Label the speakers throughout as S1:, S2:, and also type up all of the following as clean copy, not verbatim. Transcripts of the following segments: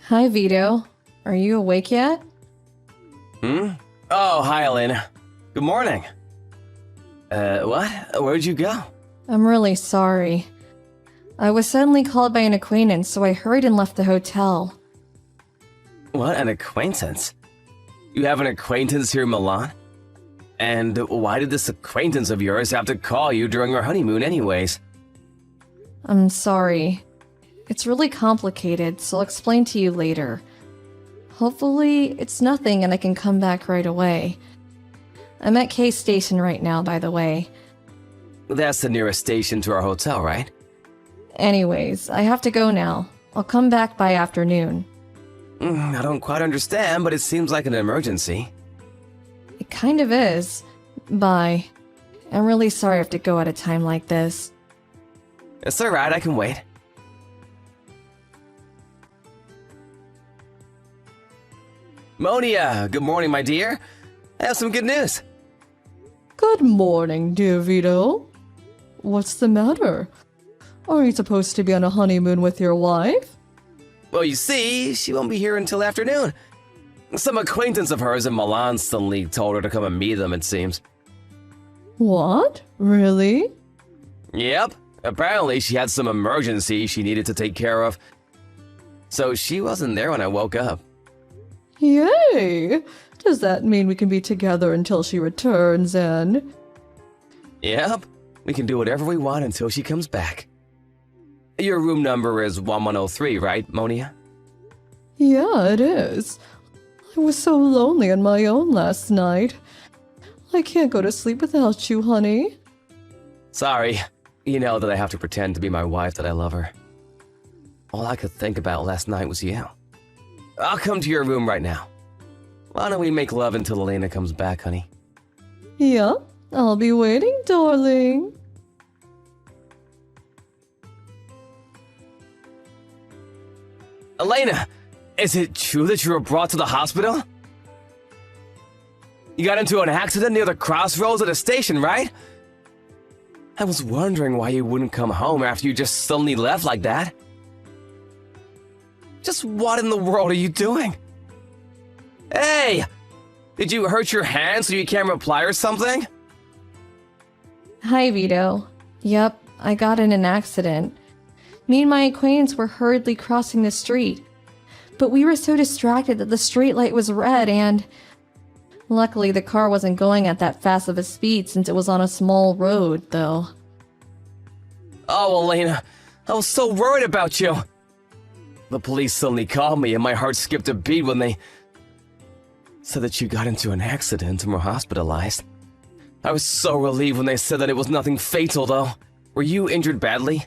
S1: Hi, Vito. Are you awake yet?
S2: Hmm? Oh, hi, Elena. Good morning. What? Where'd you go?
S1: I'm really sorry. I was suddenly called by an acquaintance, so I hurried and left the hotel.
S2: What, an acquaintance? You have an acquaintance here in Milan? And why did this acquaintance of yours have to call you during our honeymoon anyways?
S1: I'm sorry. It's really complicated, so I'll explain to you later. Hopefully, it's nothing and I can come back right away. I'm at K Station right now, by the way.
S2: That's the nearest station to our hotel, right?
S1: Anyways, I have to go now. I'll come back by afternoon.
S2: I don't quite understand, but it seems like an emergency.
S1: It kind of is. Bye. I'm really sorry I have to go at a time like this.
S2: It's alright, I can wait. Monia, good morning, my dear. I have some good news.
S1: Good morning, dear Vito. What's the matter? Are you supposed to be on a honeymoon with your wife?
S2: Well, you see, she won't be here until afternoon. Some acquaintance of hers in Milan suddenly told her to come and meet them, it seems.
S1: What? Really?
S2: Yep. Apparently, she had some emergency she needed to take care of. So she wasn't there when I woke up.
S1: Yay! Does that mean we can be together until she returns and...
S2: Yep. We can do whatever we want until she comes back. Your room number is 1103, right, Monia?
S1: Yeah, it is. I was so lonely on my own last night. I can't go to sleep without you, honey.
S2: Sorry. You know that I have to pretend to be my wife that I love her. All I could think about last night was you. I'll come to your room right now. Why don't we make love until Elena comes back, honey?
S1: Yeah, I'll be waiting, darling.
S2: Elena! Is it true that you were brought to the hospital? You got into an accident near the crossroads at the station, right? I was wondering why you wouldn't come home after you just suddenly left like that. Just what in the world are you doing? Hey! Did you hurt your hand so you can't reply or something?
S1: Hi, Vito. Yep, I got in an accident. Me and my acquaintance were hurriedly crossing the street, but we were so distracted that the streetlight was red and... Luckily, the car wasn't going at that fast of a speed since it was on a small road, though.
S2: Oh, Elena, I was so worried about you. The police suddenly called me and my heart skipped a beat when they said that you got into an accident and were hospitalized. I was so relieved when they said that it was nothing fatal, though. Were you injured badly?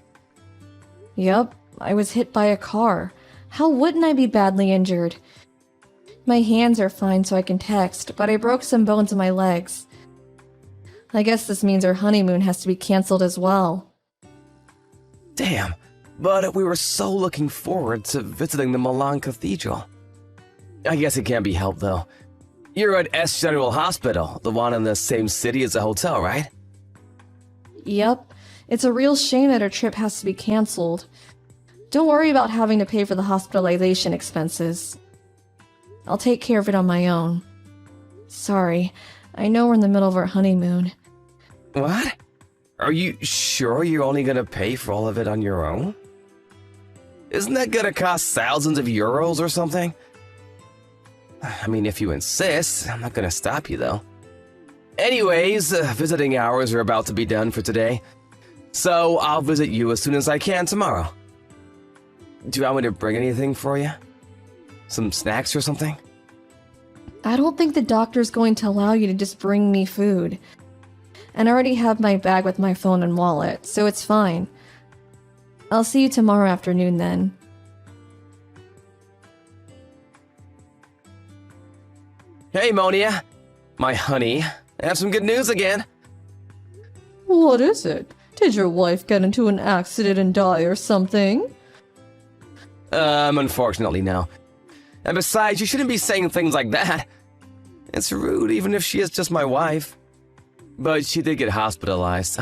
S1: Yep, I was hit by a car. How wouldn't I be badly injured? My hands are fine so I can text, but I broke some bones in my legs. I guess this means our honeymoon has to be cancelled as well.
S2: Damn, but we were so looking forward to visiting the Milan Cathedral. I guess it can't be helped, though. You're at S General Hospital, the one in the same city as the hotel, right?
S1: Yep, it's a real shame that our trip has to be cancelled. Don't worry about having to pay for the hospitalization expenses. I'll take care of it on my own. Sorry, I know we're in the middle of our honeymoon.
S2: What? Are you sure you're only gonna pay for all of it on your own? Isn't that gonna cost thousands of euros or something? I mean, if you insist, I'm not gonna stop you, though. Anyways, visiting hours are about to be done for today, so I'll visit you as soon as I can tomorrow. Do you want me to bring anything for you? Some snacks or something?
S1: I don't think the doctor's going to allow you to just bring me food. And I already have my bag with my phone and wallet, so it's fine. I'll see you tomorrow afternoon then.
S2: Hey, Monia. My honey. I have some good news again.
S1: What is it? Did your wife get into an accident and die or something?
S2: Unfortunately, no. And besides, you shouldn't be saying things like that. It's rude, even if she is just my wife. But she did get hospitalized.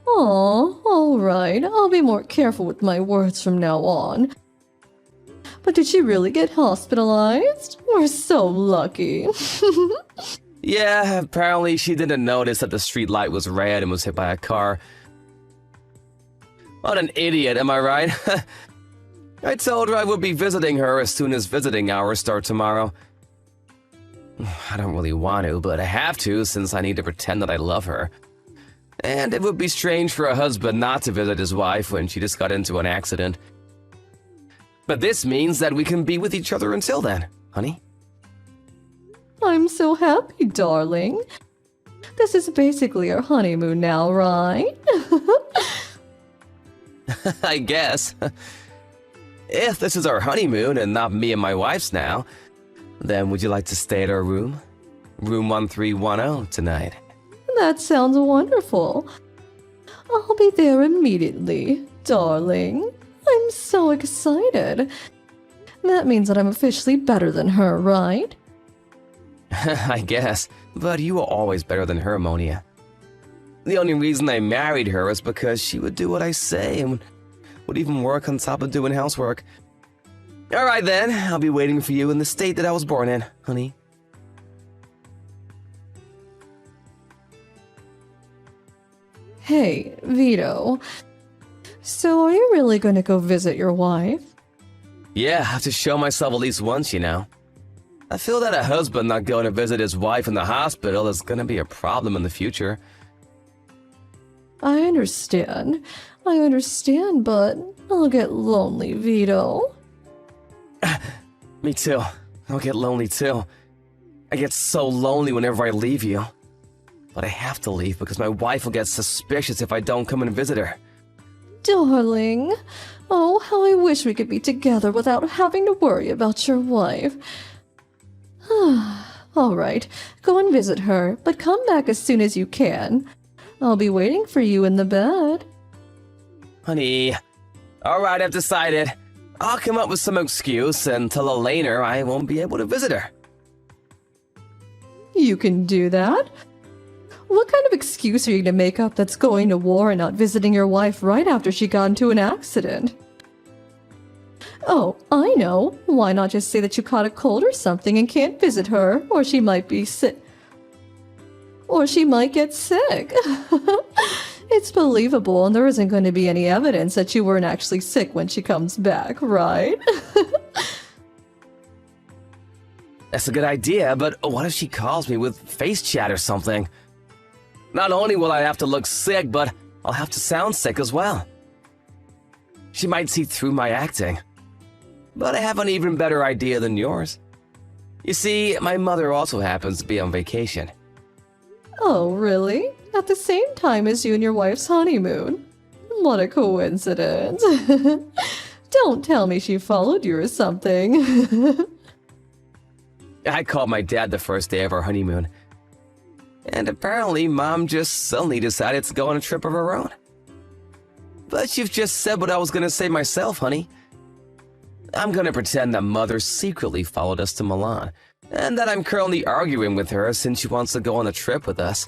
S1: Aw, alright, I'll be more careful with my words from now on. But did she really get hospitalized? We're so lucky.
S2: Yeah, apparently she didn't notice that the street light was red and was hit by a car. What an idiot, am I right? I told her I would be visiting her as soon as visiting hours start tomorrow. I don't really want to, but I have to since I need to pretend that I love her. And it would be strange for a husband not to visit his wife when she just got into an accident. But this means that we can be with each other until then, honey.
S1: I'm so happy, darling. This is basically our honeymoon now, right?
S2: I guess. If this is our honeymoon and not me and my wife's now, then would you like to stay at our room? Room 1310 tonight.
S1: That sounds wonderful. I'll be there immediately, darling. I'm so excited. That means that I'm officially better than her, right?
S2: I guess, but you were always better than her, Monia. The only reason I married her is because she would do what I say and would even work on top of doing housework. Alright then, I'll be waiting for you in the state that I was born in, honey.
S1: Hey, Vito. So are you really going to go visit your wife?
S2: Yeah, I have to show myself at least once, you know. I feel that a husband not going to visit his wife in the hospital is going to be a problem in the future.
S1: I understand, but I'll get lonely, Vito.
S2: Me too. I'll get lonely too. I get so lonely whenever I leave you. But I have to leave because my wife will get suspicious if I don't come and visit her.
S1: Darling, oh, how I wish we could be together without having to worry about your wife. All right, go and visit her, but come back as soon as you can. I'll be waiting for you in the bed.
S2: Honey, alright, I've decided. I'll come up with some excuse and tell Elena I won't be able to visit her.
S1: You can do that? What kind of excuse are you going to make up that's going to war and not visiting your wife right after she got into an accident? Oh, I know. Why not just say that you caught a cold or something and can't visit her, or she might be sick. Or she might get sick. It's believable, and there isn't going to be any evidence that you weren't actually sick when she comes back, right?
S2: That's a good idea, but what if she calls me with face chat or something? Not only will I have to look sick, but I'll have to sound sick as well. She might see through my acting. But I have an even better idea than yours. You see, my mother also happens to be on vacation.
S1: Oh, really? At the same time as you and your wife's honeymoon? What a coincidence. Don't tell me she followed you or something.
S2: I called my dad the first day of our honeymoon. And apparently, Mom just suddenly decided to go on a trip of her own. But you've just said what I was gonna say myself, honey. I'm gonna pretend that Mother secretly followed us to Milan, and that I'm currently arguing with her since she wants to go on a trip with us.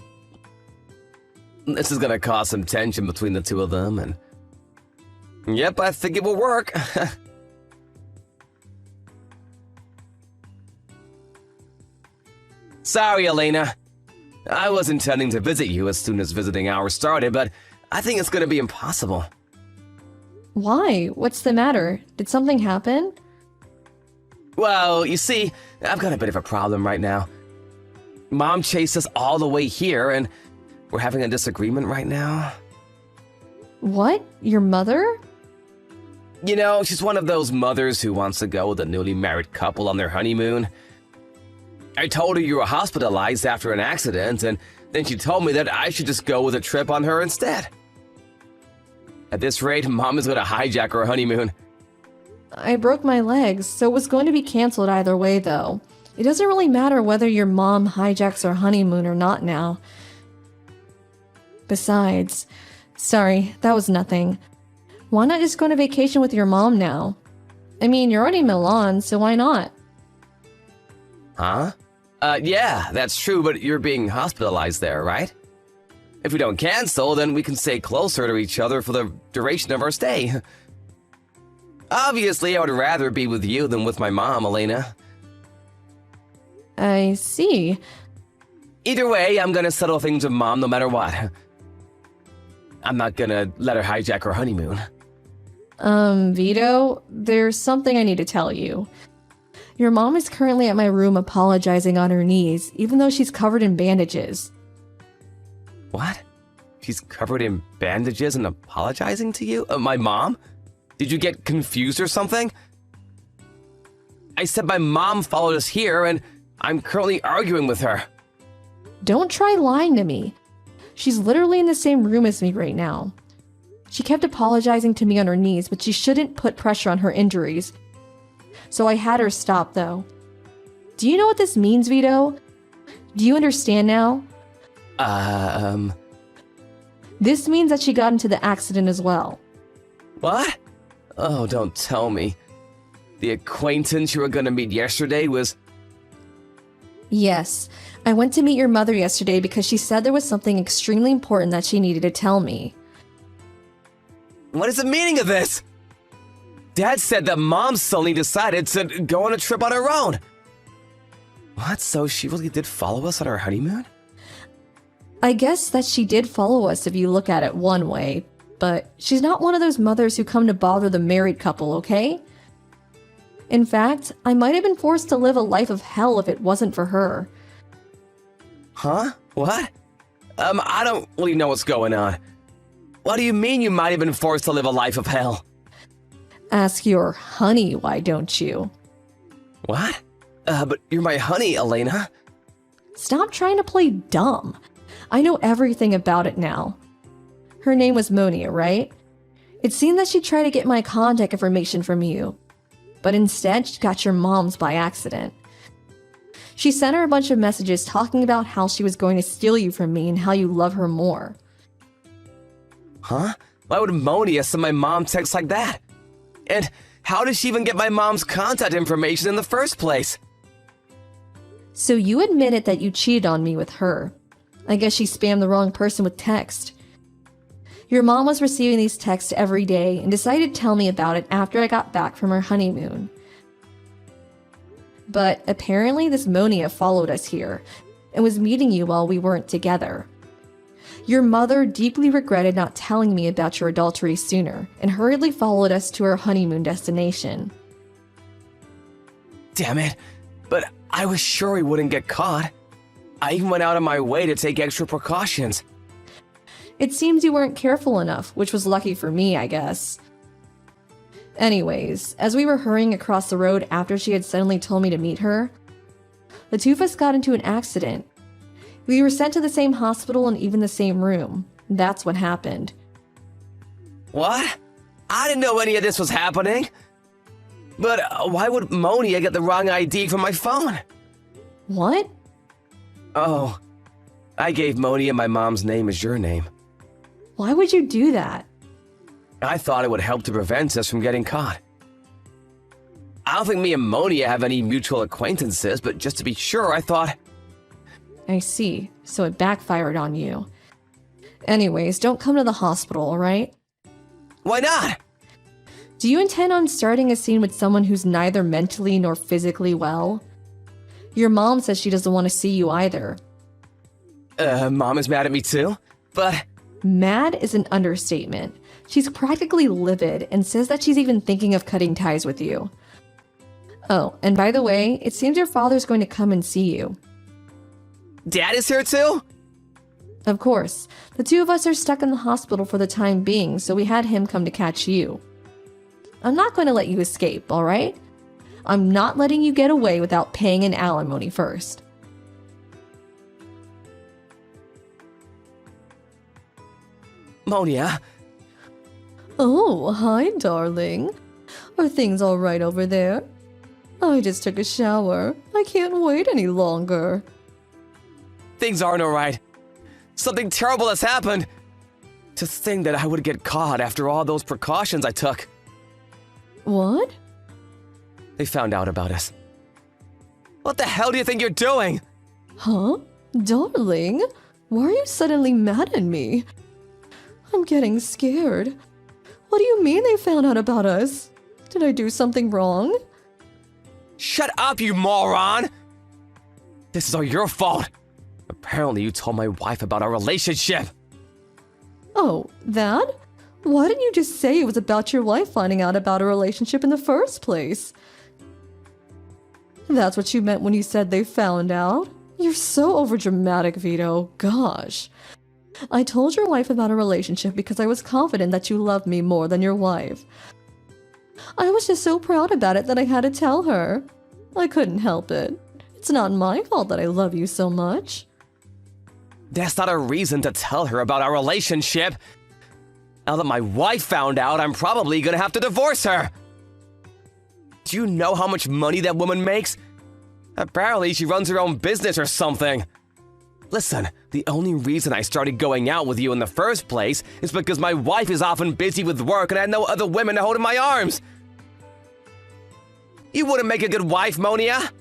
S2: This is gonna cause some tension between the two of them, and... Yep, I think it will work. Sorry, Elena. I was intending to visit you as soon as visiting hours started, but I think it's gonna be impossible.
S1: Why? What's the matter? Did something happen?
S2: Well, you see, I've got a bit of a problem right now. Mom chased us all the way here, and we're having a disagreement right now.
S1: What? Your mother?
S2: You know, she's one of those mothers who wants to go with a newly married couple on their honeymoon. I told her you were hospitalized after an accident, and then she told me that I should just go with a trip on her instead. At this rate, Mom is going to hijack our honeymoon.
S1: I broke my legs, so it was going to be canceled either way, though. It doesn't really matter whether your mom hijacks our honeymoon or not now. Besides, sorry, that was nothing. Why not just go on a vacation with your mom now? I mean, you're already in Milan, so why not?
S2: Huh? Yeah, that's true, but you're being hospitalized there, right? If we don't cancel, then we can stay closer to each other for the duration of our stay. Obviously, I would rather be with you than with my mom, Elena.
S1: I see.
S2: Either way, I'm gonna settle things with Mom no matter what. I'm not gonna let her hijack her honeymoon.
S1: Vito, there's something I need to tell you. Your mom is currently at my room apologizing on her knees, even though she's covered in bandages.
S2: What? She's covered in bandages and apologizing to you? My mom? Did you get confused or something? I said my mom followed us here, and I'm currently arguing with her.
S1: Don't try lying to me. She's literally in the same room as me right now. She kept apologizing to me on her knees, but she shouldn't put pressure on her injuries. So I had her stop, though. Do you know what this means, Vito? Do you understand now? This means that she got into the accident as well.
S2: What? Oh, don't tell me. The acquaintance you were gonna meet yesterday was...
S1: Yes, I went to meet your mother yesterday because she said there was something extremely important that she needed to tell me.
S2: What is the meaning of this? Dad said that Mom suddenly decided to go on a trip on her own. What, so she really did follow us on our honeymoon?
S1: I guess that she did follow us if you look at it one way, but she's not one of those mothers who come to bother the married couple, okay? In fact, I might have been forced to live a life of hell if it wasn't for her.
S2: Huh? What? I don't really know what's going on. What do you mean you might have been forced to live a life of hell?
S1: Ask your honey, why don't you?
S2: What? But you're my honey, Elena.
S1: Stop trying to play dumb. I know everything about it now. Her name was Monia, right? It seemed that she tried to get my contact information from you, but instead she got your mom's by accident. She sent her a bunch of messages talking about how she was going to steal you from me and how you love her more.
S2: Huh? Why would Monia send my mom texts like that? And how did she even get my mom's contact information in the first place?
S1: So you admitted that you cheated on me with her. I guess she spammed the wrong person with text. Your mom was receiving these texts every day and decided to tell me about it after I got back from her honeymoon. But apparently this Monia followed us here and was meeting you while we weren't together. Your mother deeply regretted not telling me about your adultery sooner and hurriedly followed us to our honeymoon destination.
S2: Damn it. But I was sure we wouldn't get caught. I even went out of my way to take extra precautions.
S1: It seems you weren't careful enough, which was lucky for me, I guess. Anyways, as we were hurrying across the road after she had suddenly told me to meet her, the two of us got into an accident. We were sent to the same hospital and even the same room. That's what happened.
S2: What? I didn't know any of this was happening. But why would Monia get the wrong ID from my phone?
S1: What?
S2: Oh, I gave Monia my mom's name as your name.
S1: Why would you do that?
S2: I thought it would help to prevent us from getting caught. I don't think me and Monia have any mutual acquaintances, but just to be sure, I thought...
S1: I see, so it backfired on you. Anyways, don't come to the hospital, alright?
S2: Why not?
S1: Do you intend on starting a scene with someone who's neither mentally nor physically well? Your mom says she doesn't want to see you either.
S2: Mom is mad at me too? But...
S1: Mad is an understatement. She's practically livid and says that she's even thinking of cutting ties with you. Oh, and by the way, it seems your father's going to come and see you.
S2: Dad is here too?
S1: Of course. The two of us are stuck in the hospital for the time being, so we had him come to catch you. I'm not going to let you escape, alright? I'm not letting you get away without paying an alimony first.
S2: Monia.
S1: Oh, hi, darling. Are things all right over there? I just took a shower. I can't wait any longer.
S2: Things aren't alright. Something terrible has happened. To think that I would get caught after all those precautions I took.
S1: What?
S2: They found out about us. What the hell do you think you're doing?
S1: Huh? Darling? Why are you suddenly mad at me? I'm getting scared. What do you mean they found out about us? Did I do something wrong?
S2: Shut up, you moron! This is all your fault. Apparently you told my wife about our relationship.
S1: Oh, that? Why didn't you just say it was about your wife finding out about a relationship in the first place? That's what you meant when you said they found out? You're so overdramatic, Vito. Gosh. I told your wife about a relationship because I was confident that you loved me more than your wife. I was just so proud about it that I had to tell her. I couldn't help it. It's not my fault that I love you so much.
S2: That's not a reason to tell her about our relationship. Now that my wife found out, I'm probably gonna have to divorce her. Do you know how much money that woman makes? Apparently she runs her own business or something. Listen, the only reason I started going out with you in the first place is because my wife is often busy with work and I had no other women to hold in my arms. You wouldn't make a good wife, Monia.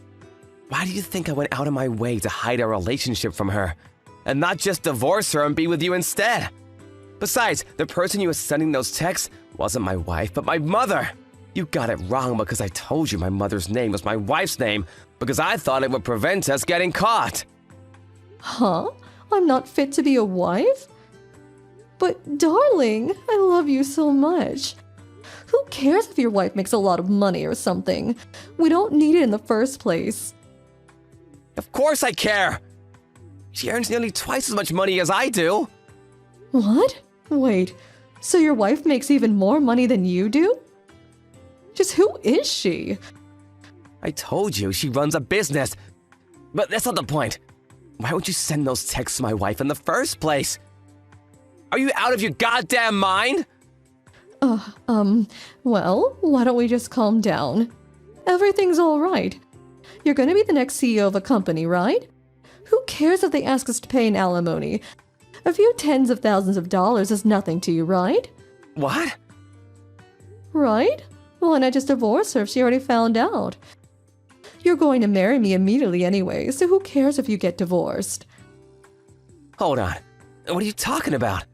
S2: Why do you think I went out of my way to hide our relationship from her? And not just divorce her and be with you instead? Besides, the person you were sending those texts wasn't my wife, but my mother. You got it wrong because I told you my mother's name was my wife's name because I thought it would prevent us getting caught.
S1: Huh? I'm not fit to be a wife? But darling, I love you so much. Who cares if your wife makes a lot of money or something? We don't need it in the first place.
S2: Of course I care. She earns nearly twice as much money as I do.
S1: What? Wait, so your wife makes even more money than you do? Just who is she?
S2: I told you she runs a business. But that's not the point. Why would you send those texts to my wife in the first place? Are you out of your goddamn mind?
S1: Well, why don't we just calm down? Everything's all right. You're gonna be the next CEO of a company, right? Who cares if they ask us to pay an alimony? A few tens of thousands of dollars is nothing to you, right?
S2: What?
S1: Right? Why not just divorce her if she already found out? You're going to marry me immediately anyway, so who cares if you get divorced?
S2: Hold on. What are you talking about?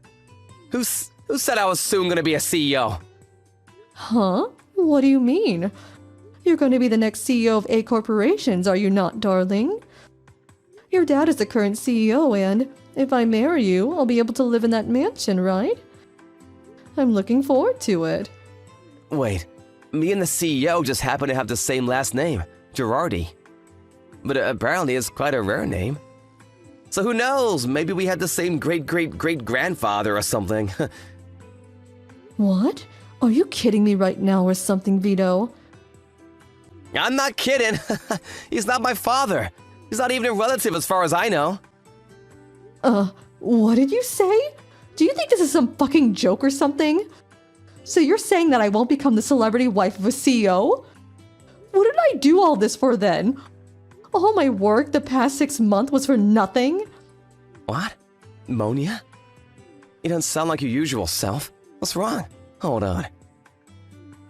S2: Who said I was soon gonna be a CEO?
S1: Huh? What do you mean? You're going to be the next CEO of A Corporations, are you not, darling? Your dad is the current CEO, and if I marry you, I'll be able to live in that mansion, right? I'm looking forward to it.
S2: Wait, me and the CEO just happen to have the same last name, Girardi. But apparently it's quite a rare name. So who knows, maybe we had the same great-great-great-grandfather or something.
S1: What? Are you kidding me right now or something, Vito?
S2: I'm not kidding. He's not my father. He's not even a relative as far as I know.
S1: What did you say? Do you think this is some fucking joke or something? So you're saying that I won't become the celebrity wife of a CEO? What did I do all this for then? All my work the past 6 months was for nothing?
S2: What? Monia? You don't sound like your usual self. What's wrong? Hold on.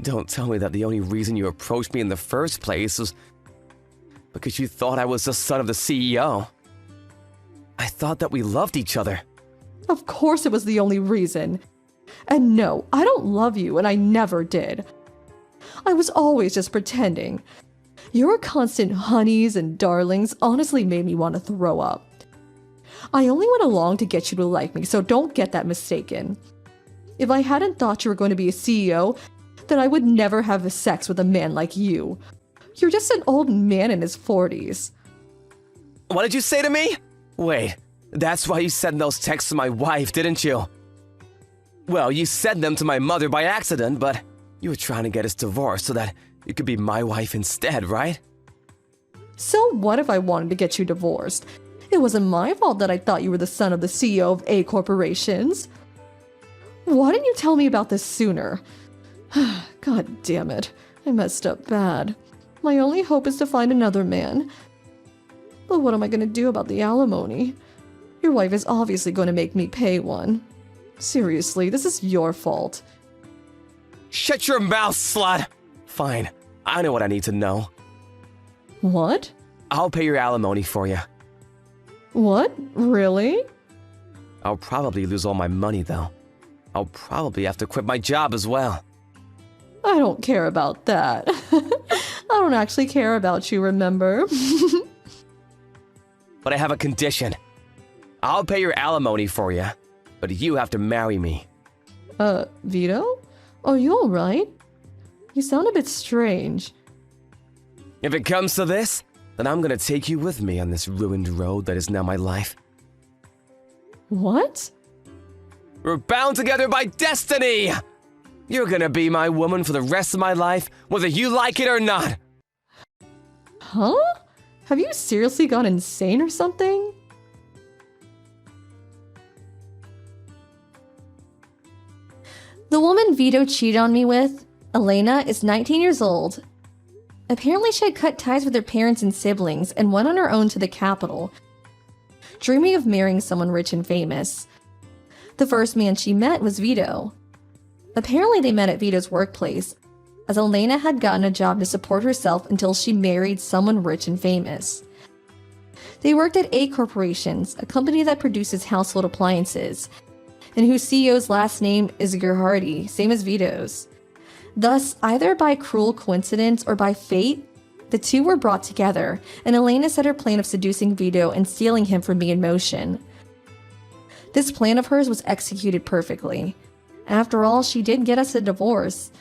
S2: Don't tell me that the only reason you approached me in the first place was because you thought I was the son of the CEO. I thought that we loved each other.
S1: Of course it was the only reason. And no, I don't love you, and I never did. I was always just pretending. Your constant honeys and darlings honestly made me want to throw up. I only went along to get you to like me, so don't get that mistaken. If I hadn't thought you were going to be a CEO, then I would never have sex with a man like you. You're just an old man in his 40s.
S2: What did you say to me? Wait, that's why you sent those texts to my wife, didn't you? Well, you sent them to my mother by accident, but you were trying to get us divorced so that you could be my wife instead, right?
S1: So what if I wanted to get you divorced? It wasn't my fault that I thought you were the son of the CEO of A Corporations. Why didn't you tell me about this sooner? God damn it. I messed up bad. My only hope is to find another man. But what am I going to do about the alimony? Your wife is obviously going to make me pay one. Seriously, this is your fault.
S2: Shut your mouth, slut! Fine, I know what I need to know.
S1: What?
S2: I'll pay your alimony for you.
S1: What? Really?
S2: I'll probably lose all my money, though. I'll probably have to quit my job as well.
S1: I don't care about that. I don't actually care about you, remember?
S2: But I have a condition. I'll pay your alimony for you, but you have to marry me.
S1: Vito? Are you alright? You sound a bit strange.
S2: If it comes to this, then I'm gonna take you with me on this ruined road that is now my life.
S1: What?
S2: We're bound together by destiny! You're gonna be my woman for the rest of my life, whether you like it or not!
S1: Huh? Have you seriously gone insane or something? The woman Vito cheated on me with, Elena, is 19 years old. Apparently she had cut ties with her parents and siblings and went on her own to the capital, dreaming of marrying someone rich and famous. The first man she met was Vito. Apparently they met at Vito's workplace, as Elena had gotten a job to support herself until she married someone rich and famous. They worked at A Corporations, a company that produces household appliances, and whose CEO's last name is Gerhardi, same as Vito's. Thus, either by cruel coincidence or by fate, the two were brought together, and Elena set her plan of seducing Vito and stealing him from me in motion. This plan of hers was executed perfectly. After all, she did get us a divorce.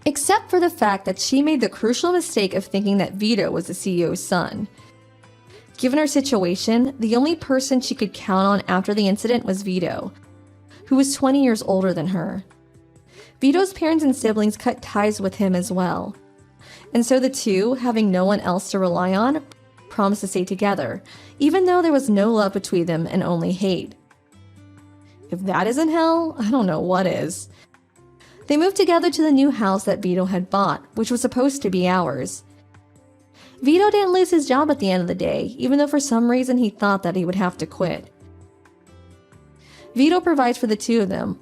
S1: Except for the fact that she made the crucial mistake of thinking that Vito was the CEO's son. Given her situation, the only person she could count on after the incident was Vito, who was 20 years older than her. Vito's parents and siblings cut ties with him as well. And so the two, having no one else to rely on, promised to stay together, even though there was no love between them and only hate. If that isn't hell, I don't know what is. They moved together to the new house that Vito had bought, which was supposed to be ours. Vito didn't lose his job at the end of the day, even though for some reason he thought that he would have to quit. Vito provides for the two of them,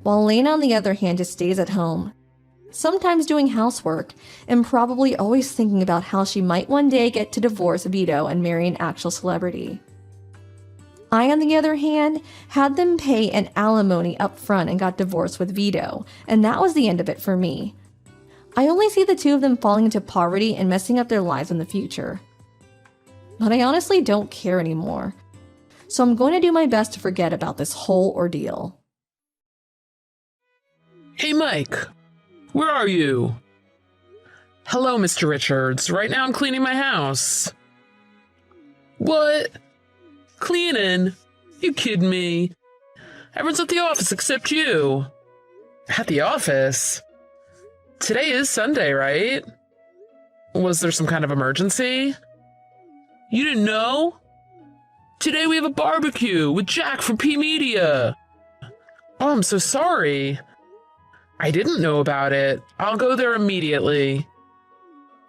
S1: while Elena on the other hand just stays at home, sometimes doing housework, and probably always thinking about how she might one day get to divorce Vito and marry an actual celebrity. I, on the other hand, had them pay an alimony up front and got divorced with Vito, and that was the end of it for me. I only see the two of them falling into poverty and messing up their lives in the future. But I honestly don't care anymore, so I'm going to do my best to forget about this whole ordeal.
S3: Hey, Mike. Where are you? Hello, Mr. Richards. Right now I'm cleaning my house. What? Cleaning? You kidding me? Everyone's at the office except you. At the office? Today is Sunday, right? Was there some kind of emergency? You didn't know? Today we have a barbecue with Jack from P-Media. Oh, I'm so sorry. I didn't know about it. I'll go there immediately.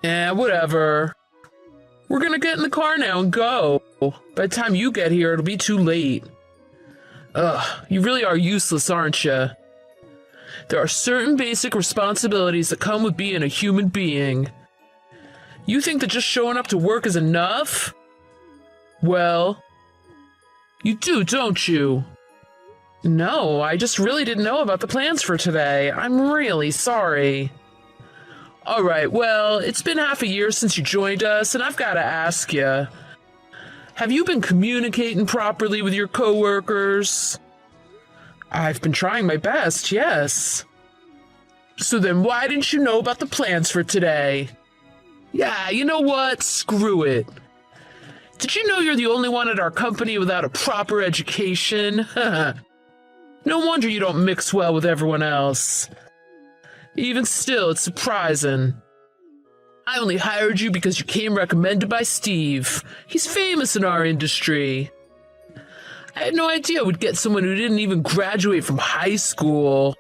S3: Whatever. We're gonna get in the car now and go. By the time you get here, it'll be too late. Ugh, you really are useless, aren't you? There are certain basic responsibilities that come with being a human being. You think that just showing up to work is enough? Well, you do, don't you? No, I just really didn't know about the plans for today. I'm really sorry. Alright, well, it's been half a year since you joined us, and I've gotta ask you. Have you been communicating properly with your coworkers? I've been trying my best, yes. So then why didn't you know about the plans for today? Yeah, you know what? Screw it. Did you know you're the only one at our company without a proper education? No wonder you don't mix well with everyone else. Even still, it's surprising. I only hired you because you came recommended by Steve. He's famous in our industry. I had no idea we'd get someone who didn't even graduate from high school.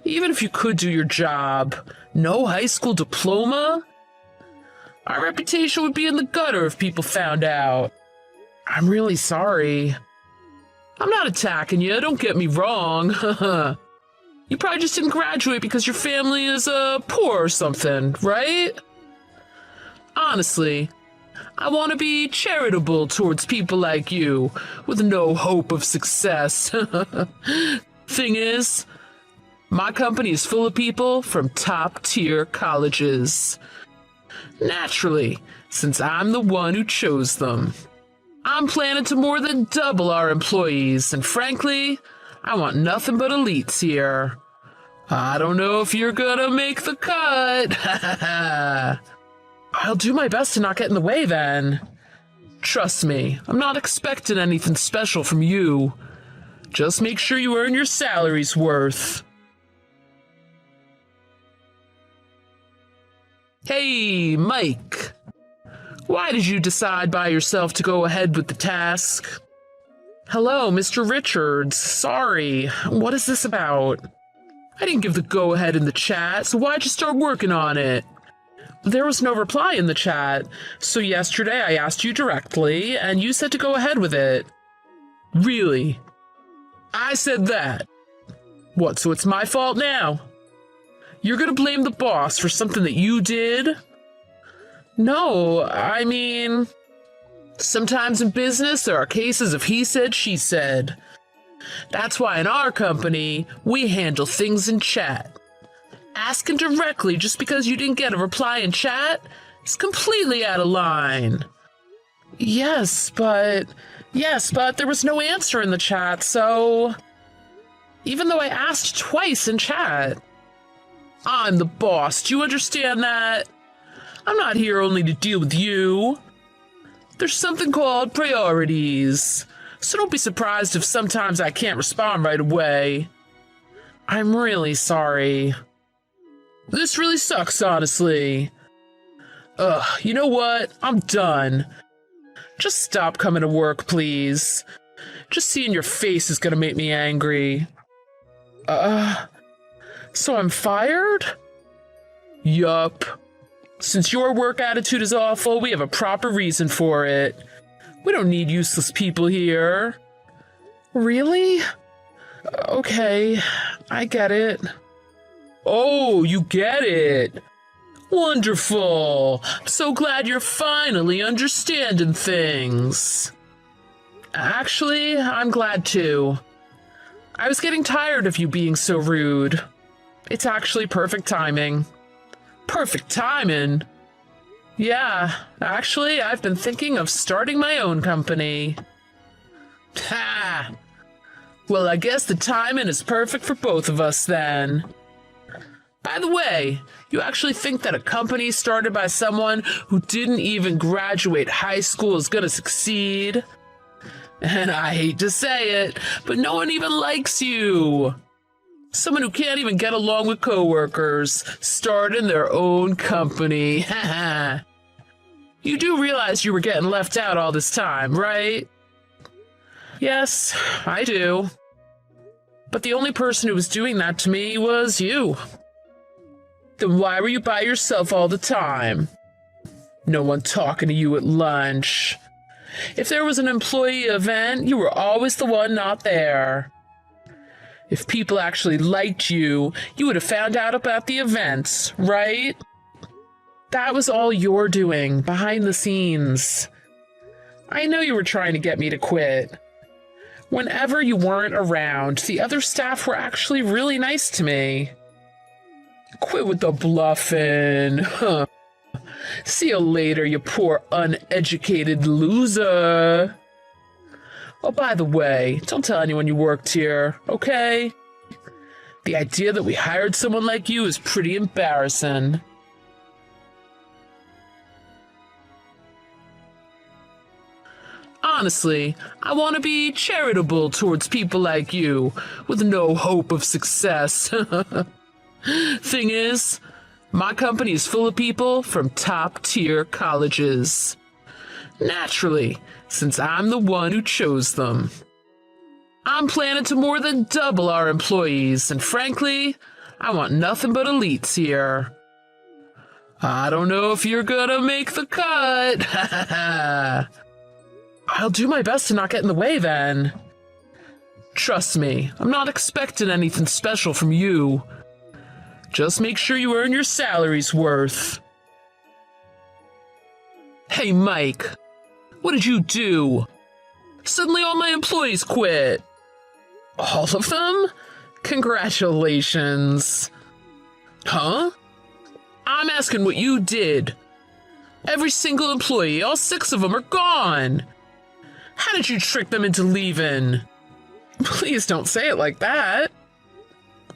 S3: Even if you could do your job, no high school diploma? Our reputation would be in the gutter if people found out. I'm really sorry. I'm not attacking you, don't get me wrong. You probably just didn't graduate because your family is, poor or something, right? Honestly, I want to be charitable towards people like you, with no hope of success. Thing is, My company is full of people from top-tier colleges. Naturally, since I'm the one who chose them. I'm planning to more than double our employees, and frankly, I want nothing but elites here. I don't know if you're gonna make the cut. I'll do my best to not get in the way then. Trust me, I'm not expecting anything special from you. Just make sure you earn your salary's worth. Hey, Mike. Why did you decide by yourself to go ahead with the task? Hello, Mr. Richards. Sorry. What is this about? I didn't give the go-ahead in the chat, so why'd you start working on it? There was no reply in the chat, so yesterday I asked you directly, and you said to go ahead with it. Really? I said that. What, so it's my fault now? You're gonna blame the boss for something that you did? No, I mean, sometimes in business there are cases of he said, she said. That's why in our company, we handle things in chat. Asking directly just because you didn't get a reply in chat is completely out of line. Yes, but there was no answer in the chat, so... Even though I asked twice in chat. I'm the boss, do you understand that? I'm not here only to deal with you. There's something called priorities, so don't be surprised if sometimes I can't respond right away. I'm really sorry. This really sucks, honestly. You know what? I'm done. Just stop coming to work, please. Just seeing your face is gonna make me angry. So I'm fired? Yup. Since your work attitude is awful, we have a proper reason for it. We don't need useless people here. Really? Okay, I get it. Oh, you get it. Wonderful. I'm so glad you're finally understanding things. Actually, I'm glad too. I was getting tired of you being so rude. It's actually perfect timing. Perfect timing? Yeah, actually, I've been thinking of starting my own company. Ha! Well, I guess the timing is perfect for both of us then. By the way, you actually think that a company started by someone who didn't even graduate high school is gonna succeed? And I hate to say it, but no one even likes you. Someone who can't even get along with coworkers, starting their own company. You do realize you were getting left out all this time, right? Yes, I do. But the only person who was doing that to me was you. Then why were you by yourself all the time? No one talking to you at lunch. If there was an employee event, you were always the one not there. If people actually liked you, you would have found out about the events, right? That was all you're doing, behind the scenes. I know you were trying to get me to quit. Whenever you weren't around, the other staff were actually really nice to me. Quit with the bluffing. Huh. See you later, you poor uneducated loser. Oh, by the way, don't tell anyone you worked here, okay? The idea that we hired someone like you is pretty embarrassing. Honestly, I want to be charitable towards people like you, with no hope of success. Thing is, my company is full of people from top-tier colleges. Naturally, since I'm the one who chose them. I'm planning to more than double our employees, and frankly, I want nothing but elites here. I don't know if you're gonna make the cut. I'll do my best to not get in the way then. Trust me, I'm not expecting anything special from you. Just make sure you earn your salary's worth. Hey, Mike. What did you do? Suddenly all my employees quit. All of them? Congratulations. Huh? I'm asking what you did. Every single employee, all 6 of them are gone. How did you trick them into leaving? Please don't say it like that.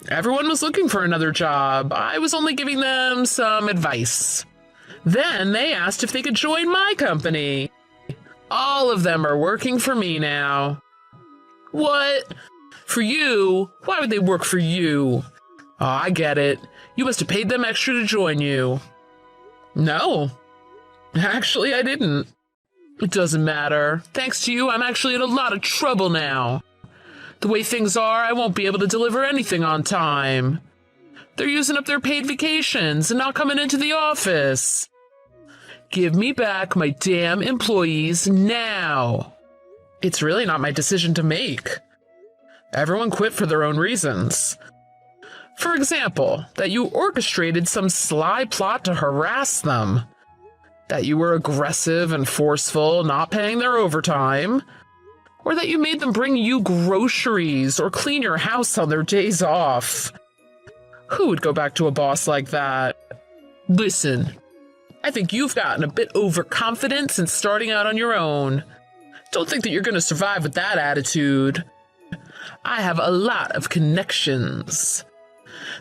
S3: Everyone was looking for another job. I was only giving them some advice. Then they asked if they could join my company. All of them are working for me now. What? For you? Why would they work for you? Oh, I get it. You must have paid them extra to join you. No. Actually, I didn't. It doesn't matter. Thanks to you, I'm actually in a lot of trouble now. The way things are, I won't be able to deliver anything on time. They're using up their paid vacations and not coming into the office. Give me back my damn employees now. It's really not my decision to make. Everyone quit for their own reasons. For example, that you orchestrated some sly plot to harass them. That you were aggressive and forceful, not paying their overtime. Or that you made them bring you groceries or clean your house on their days off. Who would go back to a boss like that? Listen, I think you've gotten a bit overconfident since starting out on your own. Don't think that you're going to survive with that attitude. I have a lot of connections.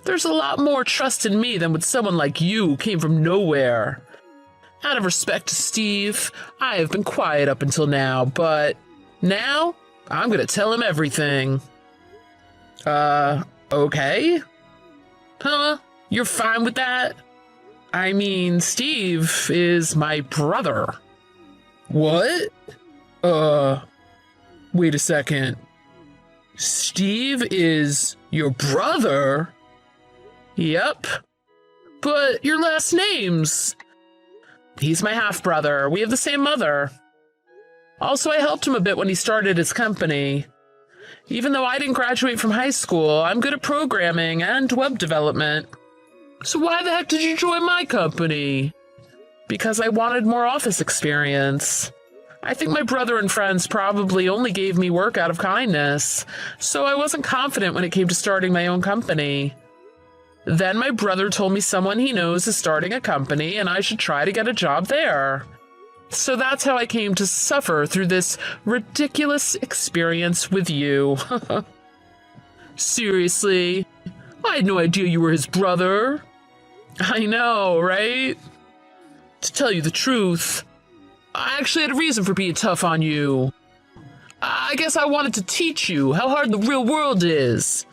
S3: There's a lot more trust in me than with someone like you who came from nowhere. Out of respect to Steve, I have been quiet up until now, but now I'm going to tell him everything. Okay? Huh? You're fine with that? I mean, Steve is my brother. What? Wait a second. Steve is your brother? Yep. But your last names? He's my half-brother. We have the same mother. Also, I helped him a bit when he started his company. Even though I didn't graduate from high school, I'm good at programming and web development. So why the heck did you join my company? Because I wanted more office experience. I think my brother and friends probably only gave me work out of kindness, so I wasn't confident when it came to starting my own company. Then my brother told me someone he knows is starting a company and I should try to get a job there. So that's how I came to suffer through this ridiculous experience with you. Seriously, I had no idea you were his brother. I know, right? To tell you the truth, I actually had a reason for being tough on you. I guess I wanted to teach you how hard the real world is.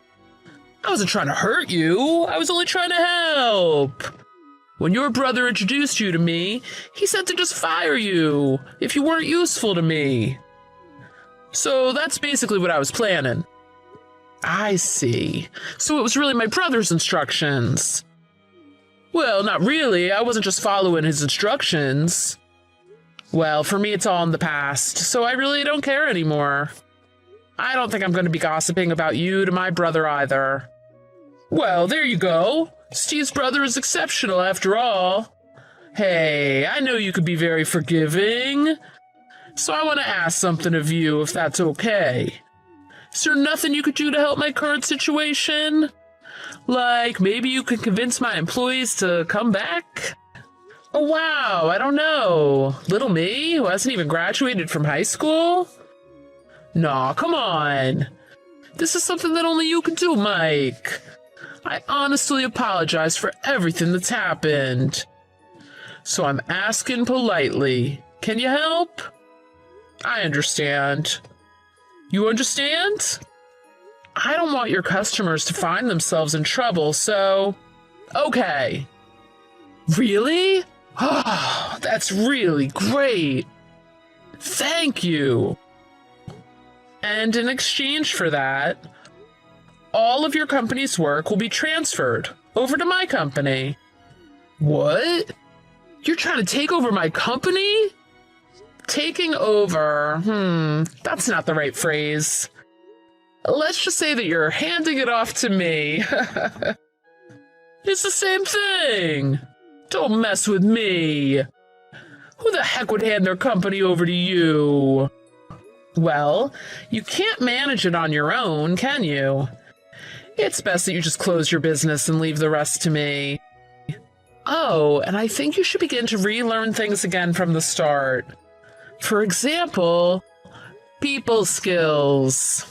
S3: I wasn't trying to hurt you. I was only trying to help. When your brother introduced you to me, he said to just fire you if you weren't useful to me. So that's basically what I was planning. I see. So it was really my brother's instructions. Well, not really. I wasn't just following his instructions. Well, for me, it's all in the past, so I really don't care anymore. I don't think I'm going to be gossiping about you to my brother either. Well, there you go. Steve's brother is exceptional after all. Hey, I know you could be very forgiving. So I want to ask something of you, if that's okay. Is there nothing you could do to help my current situation? Like, maybe you could convince my employees to come back? Oh, wow, I don't know. Little me, who hasn't even graduated from high school? Nah, come on. This is something that only you can do, Mike. I honestly apologize for everything that's happened. So I'm asking politely, can you help? I understand. You understand? I don't want your customers to find themselves in trouble, so... Okay. Really? Oh, that's really great. Thank you. And in exchange for that, all of your company's work will be transferred over to my company. What? You're trying to take over my company? Taking over, that's not the right phrase. Let's just say that you're handing it off to me. It's the same thing. Don't mess with me. Who the heck would hand their company over to you? Well, you can't manage it on your own, can you? It's best that you just close your business and leave the rest to me. Oh, and I think you should begin to relearn things again from the start. For example, people skills.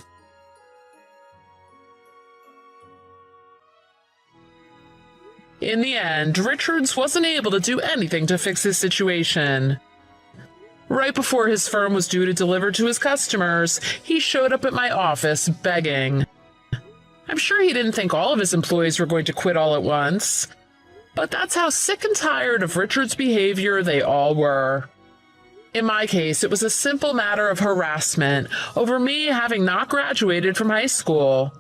S3: In the end, Richards wasn't able to do anything to fix his situation. Right before his firm was due to deliver to his customers, he showed up at my office begging. I'm sure he didn't think all of his employees were going to quit all at once, but that's how sick and tired of Richard's behavior they all were. In my case, it was a simple matter of harassment over me having not graduated from high school.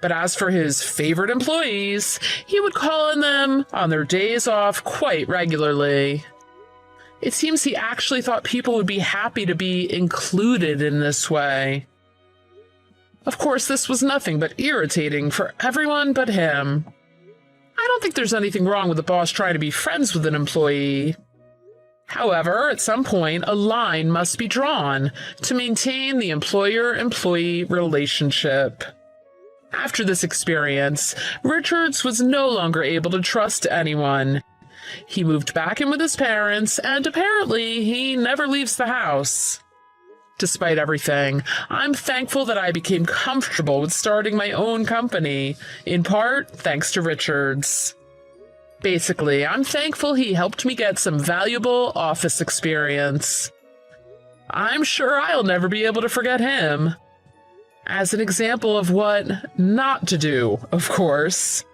S3: But as for his favorite employees, he would call on them on their days off quite regularly. It seems he actually thought people would be happy to be included in this way. Of course, this was nothing but irritating for everyone but him. I don't think there's anything wrong with a boss trying to be friends with an employee. However, at some point, a line must be drawn to maintain the employer-employee relationship. After this experience, Richards was no longer able to trust anyone. He moved back in with his parents, and apparently he never leaves the house. Despite everything, I'm thankful that I became comfortable with starting my own company, in part thanks to Richards. Basically, I'm thankful he helped me get some valuable office experience. I'm sure I'll never be able to forget him. As an example of what not to do, of course.